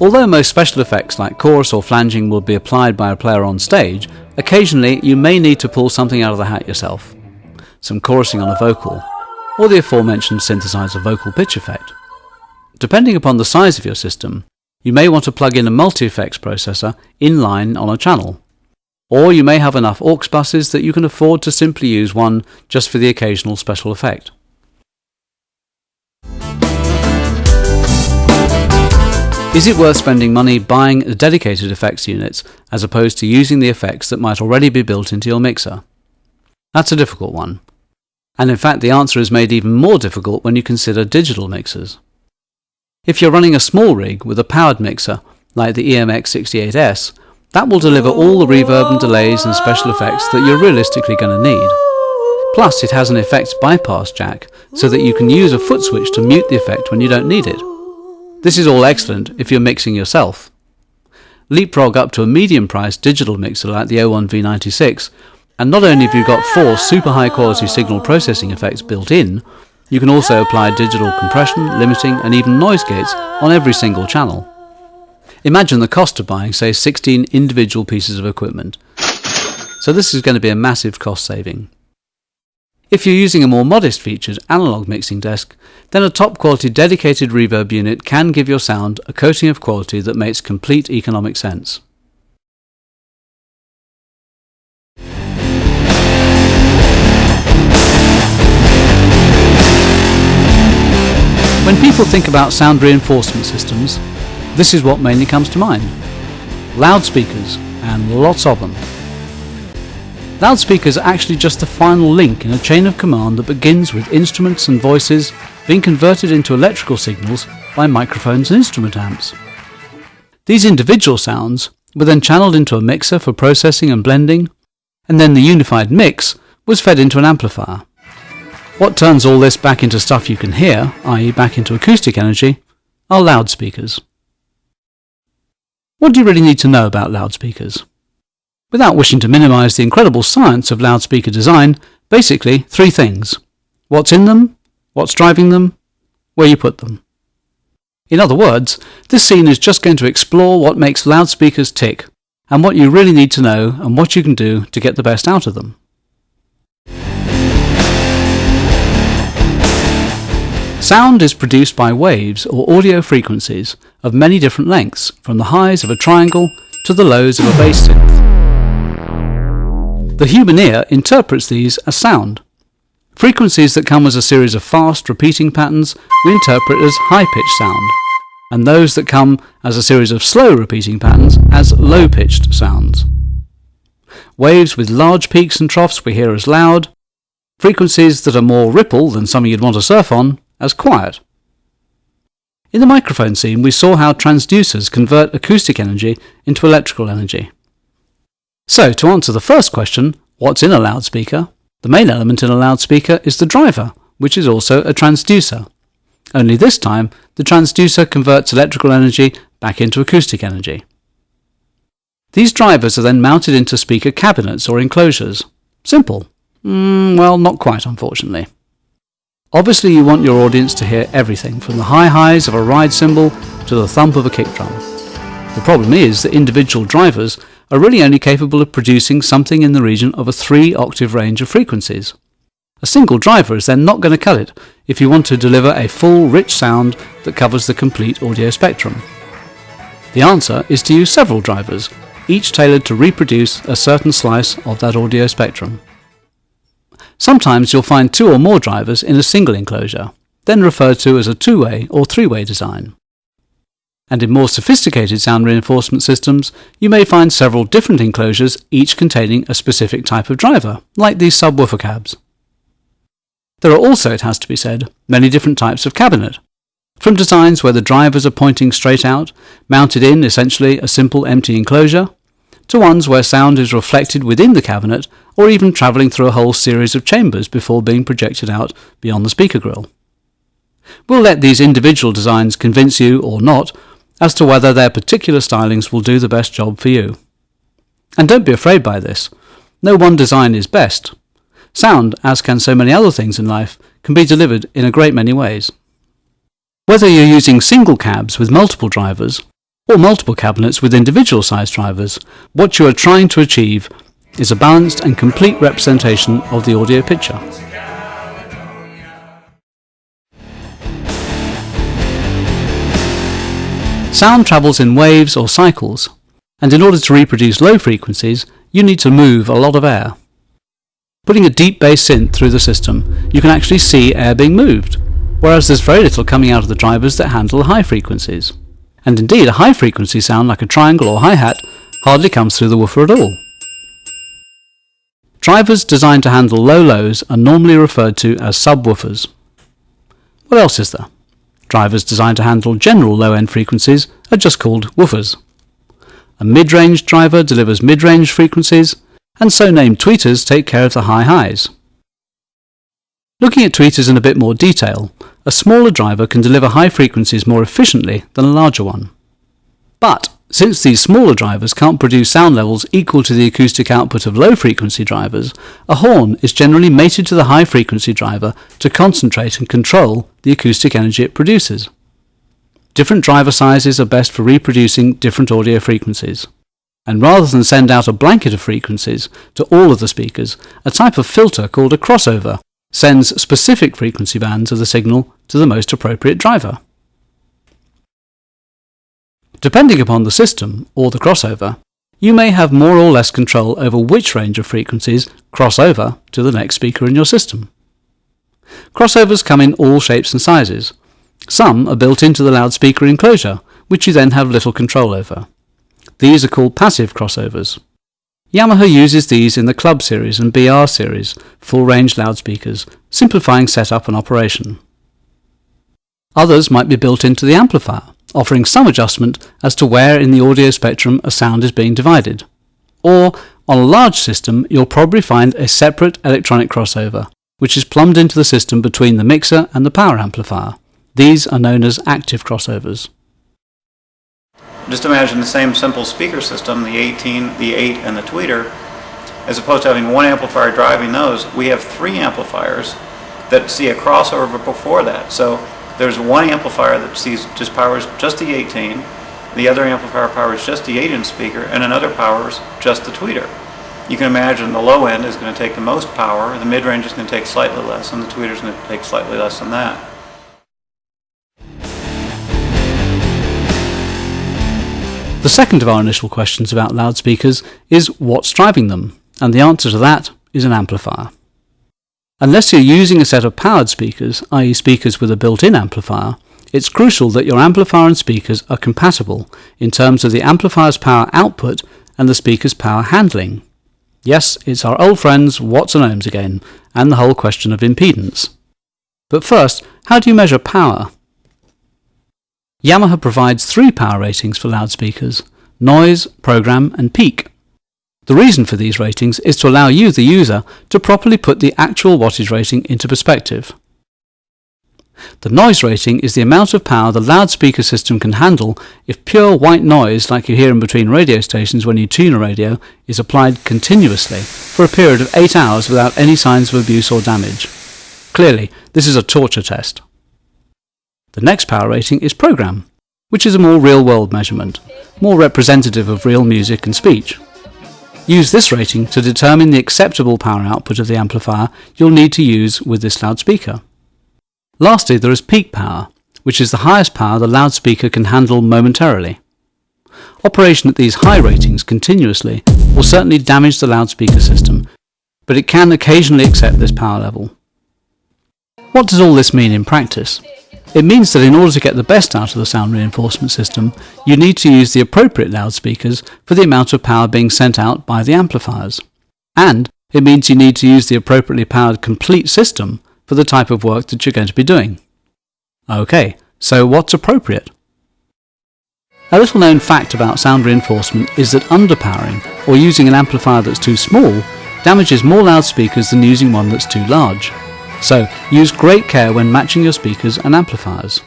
Although most special effects like chorus or flanging will be applied by a player on stage, occasionally you may need to pull something out of the hat yourself. Some chorusing on a vocal, or the aforementioned synthesizer vocal pitch effect. Depending upon the size of your system, you may want to plug in a multi-effects processor in-line on a channel. Or you may have enough aux buses that you can afford to simply use one just for the occasional special effect. Is it worth spending money buying dedicated effects units as opposed to using the effects that might already be built into your mixer? That's a difficult one. And in fact the answer is made even more difficult when you consider digital mixers. If you're running a small rig with a powered mixer like the EMX68S, that will deliver all the reverb and delays and special effects that you're realistically going to need. Plus it has an effects bypass jack so that you can use a foot switch to mute the effect when you don't need it. This is all excellent if you're mixing yourself. Leapfrog up to a medium-priced digital mixer like the O1 V96, and not only have you got 4 super high-quality signal processing effects built in, you can also apply digital compression, limiting and even noise gates on every single channel. Imagine the cost of buying, say, 16 individual pieces of equipment. So this is going to be a massive cost saving. If you're using a more modest featured analog mixing desk, then a top quality dedicated reverb unit can give your sound a coating of quality that makes complete economic sense. When people think about sound reinforcement systems, this is what mainly comes to mind. Loudspeakers, and lots of them. Loudspeakers are actually just the final link in a chain of command that begins with instruments and voices being converted into electrical signals by microphones and instrument amps. These individual sounds were then channeled into a mixer for processing and blending, and then the unified mix was fed into an amplifier. What turns all this back into stuff you can hear, i.e. back into acoustic energy, are loudspeakers. What do you really need to know about loudspeakers? Without wishing to minimise the incredible science of loudspeaker design, basically 3 things. What's in them, what's driving them, where you put them. In other words, this scene is just going to explore what makes loudspeakers tick, and what you really need to know and what you can do to get the best out of them. Sound is produced by waves or audio frequencies of many different lengths, from the highs of a triangle to the lows of a bass synth. The human ear interprets these as sound. Frequencies that come as a series of fast, repeating patterns we interpret as high-pitched sound, and those that come as a series of slow, repeating patterns as low-pitched sounds. Waves with large peaks and troughs we hear as loud, frequencies that are more ripple than something you'd want to surf on as quiet. In the microphone scene we saw how transducers convert acoustic energy into electrical energy. So, to answer the first question, what's in a loudspeaker? The main element in a loudspeaker is the driver, which is also a transducer. Only this time, the transducer converts electrical energy back into acoustic energy. These drivers are then mounted into speaker cabinets or enclosures. Simple. Well, not quite, unfortunately. Obviously you want your audience to hear everything, from the high highs of a ride cymbal to the thump of a kick drum. The problem is that individual drivers are really only capable of producing something in the region of a 3-octave range of frequencies. A single driver is then not going to cut it if you want to deliver a full, rich sound that covers the complete audio spectrum. The answer is to use several drivers, each tailored to reproduce a certain slice of that audio spectrum. Sometimes you'll find 2 or more drivers in a single enclosure, then referred to as a 2-way or 3-way design. And in more sophisticated sound reinforcement systems, you may find several different enclosures, each containing a specific type of driver, like these subwoofer cabs. There are also, it has to be said, many different types of cabinet, from designs where the drivers are pointing straight out, mounted in essentially a simple empty enclosure, to ones where sound is reflected within the cabinet or even travelling through a whole series of chambers before being projected out beyond the speaker grille. We'll let these individual designs convince you, or not, as to whether their particular stylings will do the best job for you. And don't be afraid by this. No one design is best. Sound, as can so many other things in life, can be delivered in a great many ways. Whether you're using single cabs with multiple drivers, or multiple cabinets with individual size drivers, what you are trying to achieve is a balanced and complete representation of the audio picture. Sound travels in waves or cycles, and in order to reproduce low frequencies, you need to move a lot of air. Putting a deep bass synth through the system, you can actually see air being moved, whereas there's very little coming out of the drivers that handle high frequencies. And indeed, a high frequency sound like a triangle or hi-hat hardly comes through the woofer at all. Drivers designed to handle low lows are normally referred to as subwoofers. What else is there? Drivers designed to handle general low-end frequencies are just called woofers. A mid-range driver delivers mid-range frequencies, and so named tweeters take care of the high highs. Looking at tweeters in a bit more detail, a smaller driver can deliver high frequencies more efficiently than a larger one. But since these smaller drivers can't produce sound levels equal to the acoustic output of low-frequency drivers, a horn is generally mated to the high-frequency driver to concentrate and control the acoustic energy it produces. Different driver sizes are best for reproducing different audio frequencies. And rather than send out a blanket of frequencies to all of the speakers, a type of filter called a crossover sends specific frequency bands of the signal to the most appropriate driver. Depending upon the system, or the crossover, you may have more or less control over which range of frequencies cross over to the next speaker in your system. Crossovers come in all shapes and sizes. Some are built into the loudspeaker enclosure, which you then have little control over. These are called passive crossovers. Yamaha uses these in the Club series and BR series, full-range loudspeakers, simplifying setup and operation. Others might be built into the amplifier, offering some adjustment as to where in the audio spectrum a sound is being divided. Or, on a large system, you'll probably find a separate electronic crossover, which is plumbed into the system between the mixer and the power amplifier. These are known as active crossovers. Just imagine the same simple speaker system, the 18, the 8, and the tweeter, as opposed to having one amplifier driving those. We have three amplifiers that see a crossover before that. So there's one amplifier that powers just the 18, the other amplifier powers just the 8-inch speaker, and another powers just the tweeter. You can imagine the low end is going to take the most power, the mid-range is going to take slightly less, and the tweeter is going to take slightly less than that. The second of our initial questions about loudspeakers is what's driving them, and the answer to that is an amplifier. Unless you're using a set of powered speakers, i.e. speakers with a built-in amplifier, it's crucial that your amplifier and speakers are compatible in terms of the amplifier's power output and the speaker's power handling. Yes, it's our old friends watts and ohms again, and the whole question of impedance. But first, how do you measure power? Yamaha provides 3 power ratings for loudspeakers: noise, program, and peak. The reason for these ratings is to allow you, the user, to properly put the actual wattage rating into perspective. The noise rating is the amount of power the loudspeaker system can handle if pure white noise, like you hear in between radio stations when you tune a radio, is applied continuously for a period of 8 hours without any signs of abuse or damage. Clearly, this is a torture test. The next power rating is program, which is a more real-world measurement, more representative of real music and speech. Use this rating to determine the acceptable power output of the amplifier you'll need to use with this loudspeaker. Lastly, there is peak power, which is the highest power the loudspeaker can handle momentarily. Operation at these high ratings continuously will certainly damage the loudspeaker system, but it can occasionally accept this power level. What does all this mean in practice? It means that in order to get the best out of the sound reinforcement system, you need to use the appropriate loudspeakers for the amount of power being sent out by the amplifiers. And it means you need to use the appropriately powered complete system for the type of work that you're going to be doing. Okay, so what's appropriate? A little known fact about sound reinforcement is that underpowering, or using an amplifier that's too small, damages more loudspeakers than using one that's too large. So use great care when matching your speakers and amplifiers.